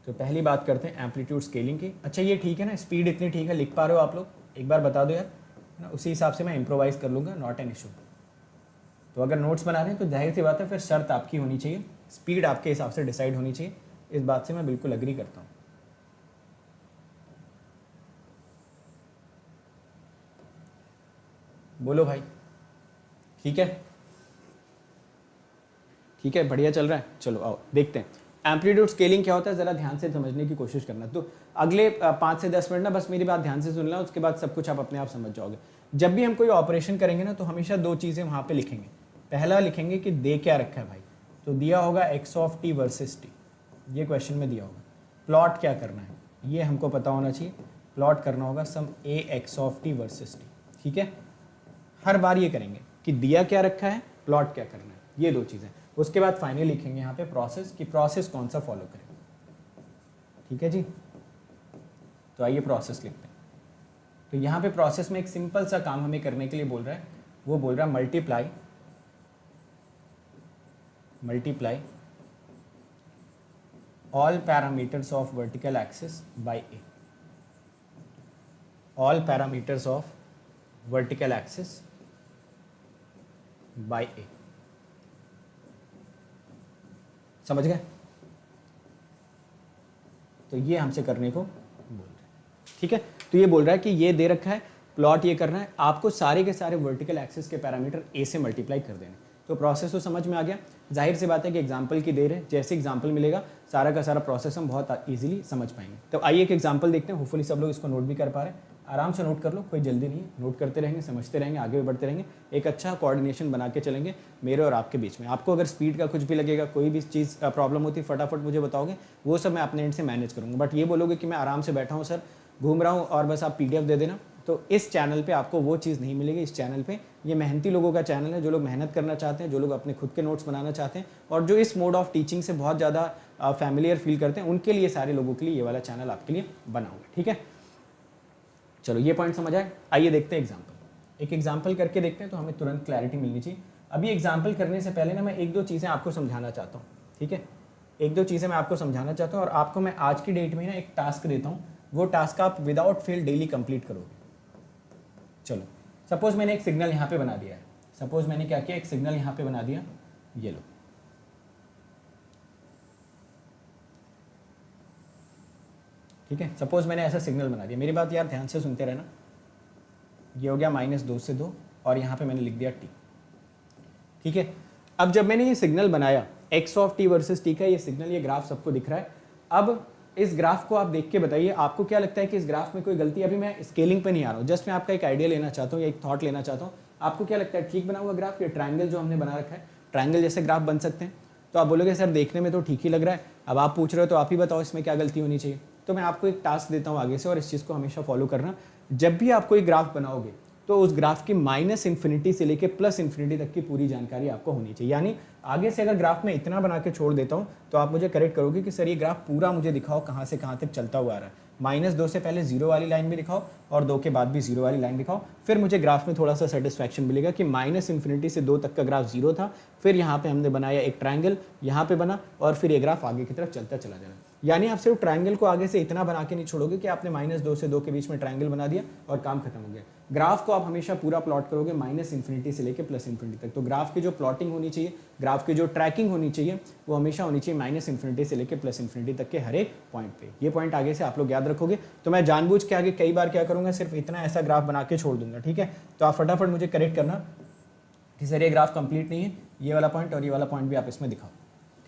तो पहली बात करते हैं एम्पलीट्यूड स्केलिंग की। अच्छा ये ठीक है ना, स्पीड इतनी ठीक है, लिख पा रहे हो आप लोग, एक बार बता दो यार ना, उसी हिसाब से मैं इम्प्रोवाइज़ कर लूँगा, नॉट एन इशू। तो अगर नोट्स बना रहे हैं तो जाहिर सी बात है फिर शर्त आपकी होनी चाहिए, स्पीड आपके हिसाब से डिसाइड होनी चाहिए, इस बात से मैं बिल्कुल अग्री करता हूँ। बोलो भाई, ठीक है, ठीक है, बढ़िया चल रहा है। चलो आओ देखते हैं एम्पलीट्यूड स्केलिंग क्या होता है, ज़रा ध्यान से समझने की कोशिश करना। तो अगले 5 से 10 मिनट ना बस मेरी बात ध्यान से सुनना, उसके बाद सब कुछ आप अपने आप समझ जाओगे। जब भी हम कोई ऑपरेशन करेंगे ना तो हमेशा 2 चीज़ें वहाँ पे लिखेंगे। पहला लिखेंगे कि दे क्या रखा है भाई, तो दिया होगा x of T versus T, ये क्वेश्चन में दिया होगा। प्लॉट क्या करना है ये हमको पता होना चाहिए, प्लॉट करना होगा some A X of T versus T, ठीक है। हर बार ये करेंगे कि दिया क्या रखा है, प्लॉट क्या करना है, ये 2 चीज़ें। उसके बाद फाइनली लिखेंगे यहाँ पे प्रोसेस, कि प्रोसेस कौन सा फॉलो करें, ठीक है जी। तो आइए प्रोसेस लिखते हैं। तो यहाँ पे प्रोसेस में एक सिंपल सा काम हमें करने के लिए बोल रहा है, वो बोल रहा है multiply all parameters of vertical axis by A, all parameters of vertical axis by A, समझ गए। तो ये हमसे करने को बोल रहा है, ठीक है। तो ये बोल रहा है कि ये दे रखा है, प्लॉट ये करना है, आपको सारे के सारे वर्टिकल एक्सिस के पैरामीटर ए से मल्टीप्लाई कर देने। तो प्रोसेस तो समझ में आ गया, जाहिर सी बात है कि एग्जाम्पल की देर है, जैसे एग्जाम्पल मिलेगा सारा का सारा प्रोसेस हम बहुत ईजिली समझ पाएंगे। तो आइए एक एग्जाम्पल देखते हैं, होपफुली सब लोग इसको नोट भी कर पा रहे हैं। आराम से नोट कर लो, कोई जल्दी नहीं है, नोट करते रहेंगे, समझते रहेंगे, आगे भी बढ़ते रहेंगे, एक अच्छा कोऑर्डिनेशन बना के चलेंगे मेरे और आपके बीच में। आपको अगर स्पीड का कुछ भी लगेगा, कोई भी चीज़ प्रॉब्लम होती है, फटाफट मुझे बताओगे, वो सब मैं अपने एंड से मैनेज करूँगा। बट ये बोलोगे कि मैं आराम से बैठा हूँ सर, घूम रहा हूँ और बस आप PDF दे देना, तो इस चैनल पे आपको वो चीज़ नहीं मिलेगी। इस चैनल पे ये मेहनती लोगों का चैनल है, जो लोग मेहनत करना चाहते हैं, जो लोग अपने खुद के नोट्स बनाना चाहते हैं और जो इस मोड ऑफ टीचिंग से बहुत ज़्यादा फैमिलियर फील करते हैं, उनके लिए, सारे लोगों के लिए ये वाला चैनल आपके लिए बना हुआ है, ठीक है। चलो ये पॉइंट समझ आए, आइए देखते हैं एग्जाम्पल। एक एग्जाम्पल करके देखते हैं तो हमें तुरंत क्लैरिटी मिलनी चाहिए। अभी एग्जाम्पल करने से पहले ना मैं 1-2 चीज़ें आपको समझाना चाहता हूँ, ठीक है। 1-2 चीज़ें मैं आपको समझाना चाहता हूँ और आपको मैं आज की डेट में ना एक टास्क देता हूँ, वो टास्क आप विदाउट फेल डेली कंप्लीट करोगे। चलो सपोज मैंने एक सिग्नल यहाँ पे बना दिया है, सपोज मैंने क्या किया, एक सिग्नल यहाँ पे बना दिया, ये लो, ठीक है। सपोज मैंने ऐसा सिग्नल बना दिया, मेरी बात यार ध्यान से सुनते रहना। ये हो गया -2 से 2 और यहाँ पे मैंने लिख दिया t, ठीक है। अब जब मैंने ये सिग्नल बनाया x of t versus t का, ये सिग्नल, ये ग्राफ सबको दिख रहा है। अब इस ग्राफ को आप देख के बताइए, आपको क्या लगता है कि इस ग्राफ में कोई गलती, अभी मैं स्केलिंग पे नहीं आ रहा हूँ, जस्ट मैं आपका एक आइडिया लेना चाहता हूँ या एक थॉट लेना चाहता हूँ। आपको क्या लगता है, ठीक बना हुआ ग्राफ, ये ट्रायंगल जो हमने बना रखा है, ट्रायंगल जैसे ग्राफ बन सकते हैं? तो आप बोलोगे सर देखने में तो ठीक ही लग रहा है, अब आप पूछ रहे हो तो आप ही बताओ इसमें क्या गलती होनी चाहिए। तो मैं आपको एक टास्क देता हूँ आगे से, और इस चीज़ को हमेशा फॉलो करना। जब भी आप कोई ग्राफ बनाओगे तो उस ग्राफ की -∞ से लेके +∞ तक की पूरी जानकारी आपको होनी चाहिए। यानी आगे से अगर ग्राफ में इतना बना के छोड़ देता हूँ तो आप मुझे करेक्ट करोगे कि सर ये ग्राफ पूरा मुझे दिखाओ कहाँ से कहाँ तक चलता हुआ आ रहा है। -2 से पहले 0 वाली लाइन भी दिखाओ और 2 के बाद भी 0 वाली लाइन दिखाओ, फिर मुझे ग्राफ में थोड़ा सा सेटिस्फैक्शन मिलेगा कि -∞ से 2 तक का ग्राफ 0 था, फिर यहाँ पे हमने बनाया एक ट्रायंगल, यहाँ पे बना, और फिर ये ग्राफ आगे की तरफ चलता चला जाना। यानी आप सिर्फ ट्रायंगल को आगे से इतना बना के नहीं छोड़ोगे कि आपने -2 से 2 के बीच में ट्रायंगल बना दिया और काम खत्म हो गया। ग्राफ को आप हमेशा पूरा प्लॉट करोगे -∞ से लेके +∞ तक। तो ग्राफ की जो प्लॉटिंग होनी चाहिए, ग्राफ की जो ट्रैकिंग होनी चाहिए, वो हमेशा होनी चाहिए -∞ से लेके +∞ तक के हर एक पॉइंट पे। ये पॉइंट आगे से आप लोग याद रखोगे। तो मैं जानबूझ के आगे कई बार क्या करूंगा, सिर्फ इतना ऐसा ग्राफ बना के छोड़ दूंगा, ठीक है। तो आप फटाफट मुझे करेक्ट करना कि सर ये ग्राफ कंप्लीट नहीं है, ये वाला पॉइंट और ये वाला पॉइंट भी आप इसमें दिखाओ,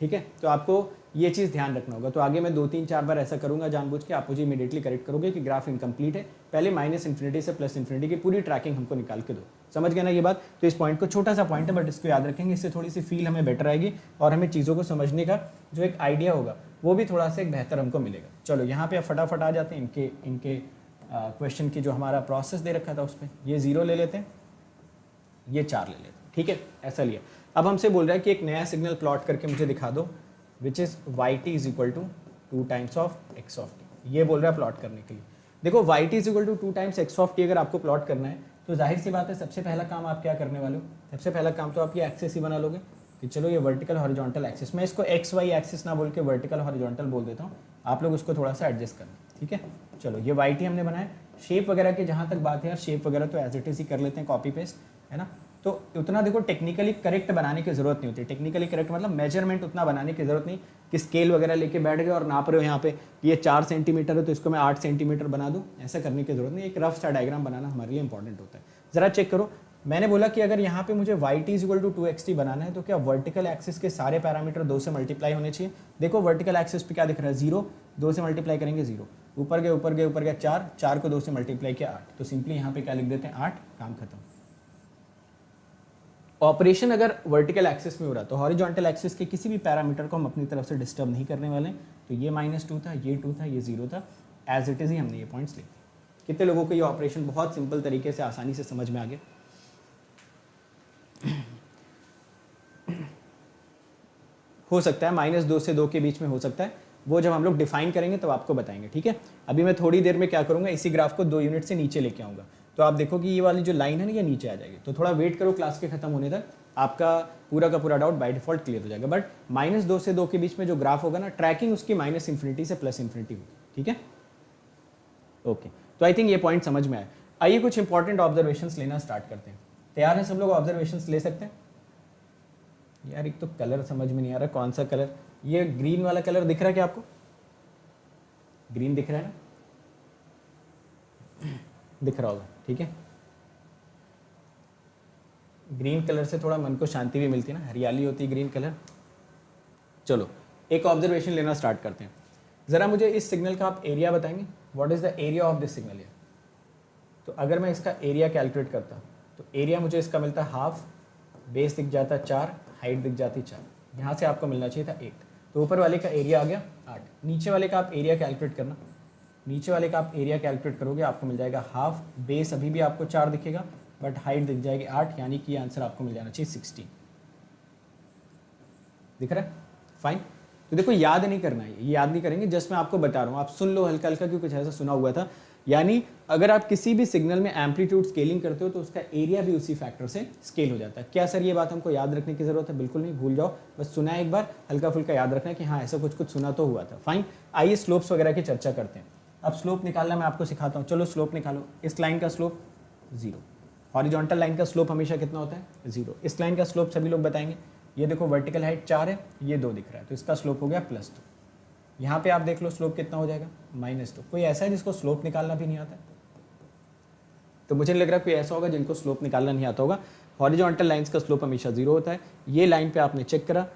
ठीक है। तो आपको ये चीज़ ध्यान रखना होगा। तो आगे मैं 2-3-4 बार ऐसा करूंगा जानबूझ के, आप मुझे इमीडिएटली करेक्ट करोगे कि ग्राफ इनकम्प्लीट है, पहले -∞ से +∞ की पूरी ट्रैकिंग हमको निकाल के दो। समझ गए ना ये बात? तो इस पॉइंट को, छोटा सा पॉइंट है बट इसको याद रखेंगे, इससे थोड़ी सी फील हमें बेटर आएगी और हमें चीज़ों को समझने का जो एक आइडिया होगा वो भी थोड़ा सा एक बेहतर हमको मिलेगा। चलो यहाँ पे आप फटाफट आ जाते हैं इनके क्वेश्चन की जो हमारा प्रोसेस दे रखा था उस पर। ये 0 ले लेते हैं, ये 4 ले लेते हैं, ठीक है, ऐसा लिया। अब हमसे बोल रहा है कि एक नया सिग्नल प्लॉट करके मुझे दिखा दो, which is yt = 2 times of x of t। ये बोल रहा है प्लॉट करने के लिए। देखो yt = 2 times x of t अगर आपको प्लॉट करना है तो जाहिर सी बात है सबसे पहला काम आप क्या करने वाले हो, सबसे पहला काम तो आप ये एक्सिस ही बना लोगे कि चलो ये वर्टिकल हॉरिजॉन्टल एक्सिस, मैं इसको XY एक्सिस ना बोल के वर्टिकल हॉरिजॉन्टल बोल देता हूँ। आप लोग उसको थोड़ा सा एडजस्ट करना, ठीक है। चलो ये वाई टी हमने बनाया। शेप वगैरह की जहाँ तक बात है यार, शेप वगैरह तो एज इट इज ही कर लेते हैं, कॉपी पेस्ट, है ना। तो उतना देखो टेक्निकली करेक्ट बनाने की जरूरत नहीं होती। टेक्निकली करेक्ट मतलब मेजरमेंट उतना बनाने की जरूरत नहीं कि स्केल वगैरह लेके बैठ गए और नाप रहे हो यहाँ पे कि ये 4 सेंटीमीटर है तो इसको मैं 8 सेंटीमीटर बना दूँ, ऐसा करने की जरूरत नहीं। एक रफ सा डायग्राम बनाना हमारे लिए इंपॉर्टेंट होता है। जरा चेक करो, मैंने बोला कि अगर यहाँ पे मुझे Y T equal to 2xt बनाना है तो क्या वर्टिकल एक्सिस के सारे पैरामीटर 2 से मल्टीप्लाई होने चाहिए। देखो वर्टिकल एक्सिस पे क्या दिख रहा है, 0, 2 से मल्टीप्लाई करेंगे 0, ऊपर गए ऊपर गए ऊपर गया 4, 4 को 2 से मल्टीप्लाई किया 8, तो सिंपली यहाँ पे क्या लिख देते हैं 8, काम खत्म। ऑपरेशन अगर वर्टिकल एक्सिस में हो रहा है तो हॉरिजॉन्टल एक्सिस के किसी भी पैरामीटर को हम अपनी तरफ से डिस्टर्ब नहीं करने वाले हैं। तो ये -2 था, ये 2 था, ये 0 था, एज इट इज ही हमने ये पॉइंट्स लिखे। कितने लोगों को ये ऑपरेशन बहुत सिंपल तरीके से आसानी से समझ में आ गया। हो सकता है -2 से 2 के बीच में हो सकता है, वो जब हम लोग डिफाइन करेंगे तब आपको बताएंगे, ठीक है। अभी मैं थोड़ी देर में क्या करूंगा, इसी ग्राफ को 2 यूनिट से नीचे लेके आऊंगा, तो आप देखो कि ये वाली जो लाइन है ना ये नीचे आ जाएगी। तो थोड़ा वेट करो क्लास के खत्म होने तक, आपका पूरा का पूरा डाउट बाय डिफॉल्ट क्लियर हो जाएगा। बट -2 से 2 के बीच में जो ग्राफ होगा ना, ट्रैकिंग उसकी -∞ से +∞ होगी, ठीक है। ओके, तो आई थिंक ये पॉइंट समझ में आया। आइए कुछ इंपॉर्टेंट ऑब्जर्वेशंस लेना स्टार्ट करते हैं। तैयार हैं सब लोग, ऑब्जर्वेशंस ले सकते हैं। यार एक तो कलर समझ में नहीं आ रहा, कौन सा कलर, ये ग्रीन वाला कलर दिख रहा है क्या आपको, ग्रीन दिख रहा है ना, दिख रहा होगा, ठीक है। ग्रीन कलर से थोड़ा मन को शांति भी मिलती है ना, हरियाली होती है ग्रीन कलर। चलो एक ऑब्जर्वेशन लेना स्टार्ट करते हैं। जरा मुझे इस सिग्नल का आप एरिया बताएंगे, what is the area of this signal है। तो अगर मैं इसका एरिया कैलकुलेट करता हूँ तो एरिया मुझे इसका मिलता है हाफ, बेस दिख जाता है 4, हाइट दिख जाती 4, यहाँ से आपको मिलना चाहिए था 8, तो ऊपर वाले का एरिया आ गया 8। नीचे वाले का आप एरिया कैलकुलेट करना, नीचे वाले का आप एरिया कैलकुलेट करोगे आपको मिल जाएगा हाफ, बेस अभी भी आपको 4 दिखेगा बट हाइट दिख जाएगी 8, यानी कि आंसर आपको मिल जाना चाहिए 16। दिख रहा है, फाइन। तो देखो याद नहीं करना है, ये याद नहीं करेंगे, जस्ट मैं आपको बता रहा हूँ, आप सुन लो हल्का हल्का क्योंकि कुछ ऐसा सुना हुआ था। यानी अगर आप किसी भी सिग्नल में एम्पलीट्यूड स्केलिंग करते हो तो उसका एरिया भी उसी फैक्टर से स्केल हो जाता है। क्या सर ये बात हमको याद रखने की जरूरत है, बिल्कुल नहीं, भूल जाओ, बस सुना है एक बार, हल्का फुल्का याद रखना है कि हाँ ऐसा कुछ कुछ सुना तो हुआ था। फाइन, आइए स्लोप्स वगैरह की चर्चा करते हैं। अब स्लोप निकालना मैं आपको सिखाता हूँ, चलो स्लोप निकालो। इस लाइन का स्लोप 0, हॉरिजॉन्टल लाइन का स्लोप हमेशा कितना होता है 0। इस लाइन का स्लोप सभी लोग बताएंगे, ये देखो वर्टिकल हाइट 4 है, ये 2 दिख रहा है, तो इसका स्लोप हो गया +2। यहाँ पे आप देख लो स्लोप कितना हो जाएगा -2। कोई ऐसा है जिसको स्लोप निकालना भी नहीं आता है? तो मुझे नहीं लग रहा कोई ऐसा होगा जिनको स्लोप निकालना नहीं आता होगा। हॉरिजॉन्टल लाइंस का स्लोप हमेशा 0 होता है। ये लाइन पे आपने चेक करा,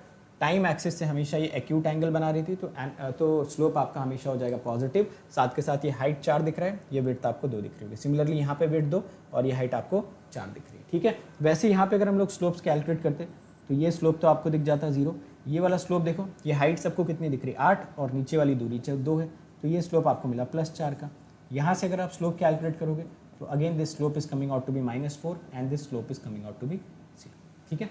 टाइम एक्सिस से हमेशा ये एक्यूट एंगल बना रही थी, तो स्लोप आपका हमेशा हो जाएगा पॉजिटिव। साथ के साथ ये हाइट 4 दिख रहा है, ये विड्थ आपको 2 दिख रही होगी। सिमिलरली यहाँ पे विड्थ 2 और ये हाइट आपको 4 दिख रही है, ठीक है। वैसे यहाँ पे अगर हम लोग स्लोप्स कैलकुलेट करते तो ये स्लोप तो आपको दिख जाता है 0। ये वाला स्लोप देखो, ये हाइट सबको कितनी दिख रही है 8 और नीचे वाली दूरी 2 है, तो ये स्लोप आपको मिला +4 का। यहाँ से अगर आप स्लोप कैलकुलेट करोगे तो again this slope is coming out to be -4 and this slope is coming out to be 0, ठीक है।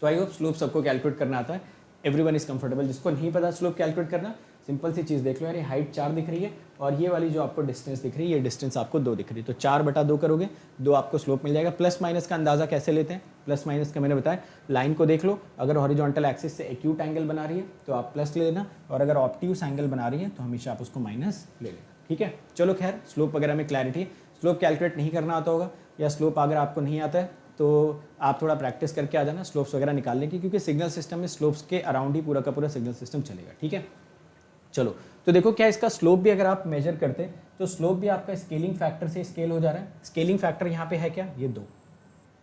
तो आई होप स्लोप सबको कैलकुलेट करना आता है, एवरीवन इज कंफर्टेबल। जिसको नहीं पता स्लोप कैलकुलेट करना, सिंपल सी चीज़ देख लो यार, ये हाइट 4 दिख रही है और ये वाली जो आपको डिस्टेंस दिख रही है, ये डिस्टेंस आपको 2 दिख रही है, तो 4/2 करोगे, 2 आपको स्लोप मिल जाएगा। प्लस माइनस का अंदाजा कैसे लेते हैं, प्लस माइनस का मैंने बताया, लाइन को देख लो, अगर हॉरिजॉन्टल एक्सिस से एक्यूट एंगल बना रही है तो आप प्लस ले लेना, और अगर ऑब्ट्यूस एंगल बना रही है तो हमेशा आप उसको माइनस ले लेना, ठीक है। चलो खैर, स्लोप वगैरह में क्लैरिटी, स्लोप कैलकुलेट नहीं करना आता होगा या स्लोप अगर आपको नहीं आता है तो आप थोड़ा प्रैक्टिस करके आ जाना स्लोप्स वगैरह निकालने की, क्योंकि सिग्नल सिस्टम में स्लोप्स के अराउंड ही पूरा का पूरा सिग्नल सिस्टम चलेगा, ठीक है। चलो तो देखो, क्या इसका स्लोप भी अगर आप मेजर करते तो स्लोप भी आपका स्केलिंग फैक्टर से स्केल हो जा रहा है। स्केलिंग फैक्टर यहाँ पे है क्या, ये 2,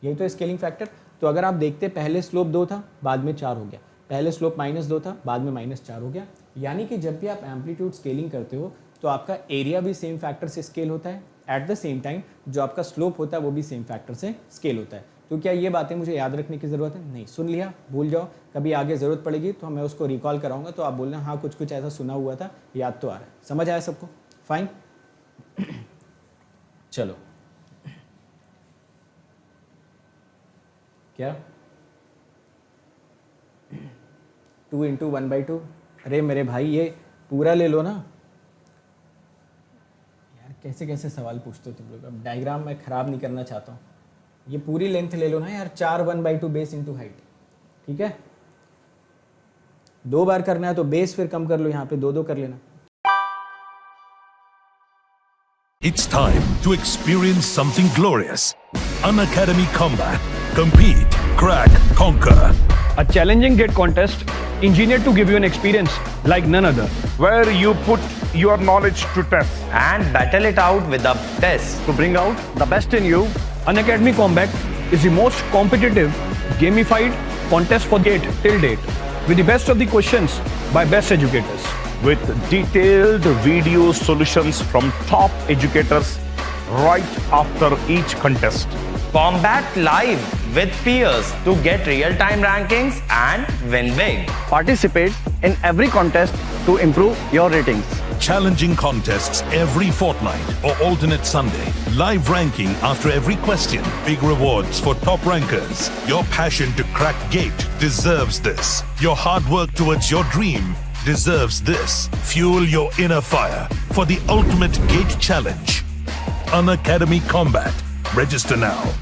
यही तो स्केलिंग फैक्टर। तो अगर आप देखते पहले स्लोप 2 था, बाद में 4 हो गया, पहले स्लोप -2 था, बाद में -4 हो गया। यानी कि जब भी आप एम्पलीट्यूड स्केलिंग करते हो तो आपका एरिया भी सेम फैक्टर से स्केल होता है, एट द सेम टाइम जो आपका स्लोप होता है वो भी सेम फैक्टर से स्केल होता है। तो क्या ये बातें मुझे याद रखने की ज़रूरत है? नहीं, सुन लिया, भूल जाओ, कभी आगे ज़रूरत पड़ेगी तो मैं उसको रिकॉल कराऊंगा, तो आप बोलना हाँ कुछ कुछ ऐसा सुना हुआ था, याद तो आ रहा है। समझ आया सबको? फाइन। चलो, क्या 2 × 1/2? अरे मेरे भाई ये पूरा ले लो ना यार, कैसे कैसे सवाल पूछते हो तुम लोग। अब डायग्राम मैं ख़राब नहीं करना चाहता हूँ, ये पूरी लेंथ ले लो ना यार, 4 1/2 बेस इंटू हाइट, ठीक है। 2 बार करना है तो बेस फिर कम कर लो, यहाँ पे 2-2 कर लेना। It's time to experience something glorious. Unacademy Combat. Compete, crack, conquer. A challenging gate contest engineered to give you an experience like none other. where you put your knowledge to test. and battle it out with the best. To bring out the best in you, Unacademy Combat is the most competitive, gamified contest for gate till date, with the best of the questions by best educators. With detailed video solutions from top educators right after each contest. Combat live with peers to get real-time rankings and win big. Participate in every contest to improve your ratings. Challenging contests every fortnight or alternate Sunday. Live ranking after every question. Big rewards for top rankers. Your passion to crack gate deserves this. Your hard work towards your dream deserves this. Fuel your inner fire for the ultimate gate challenge. Unacademy Combat. Register now.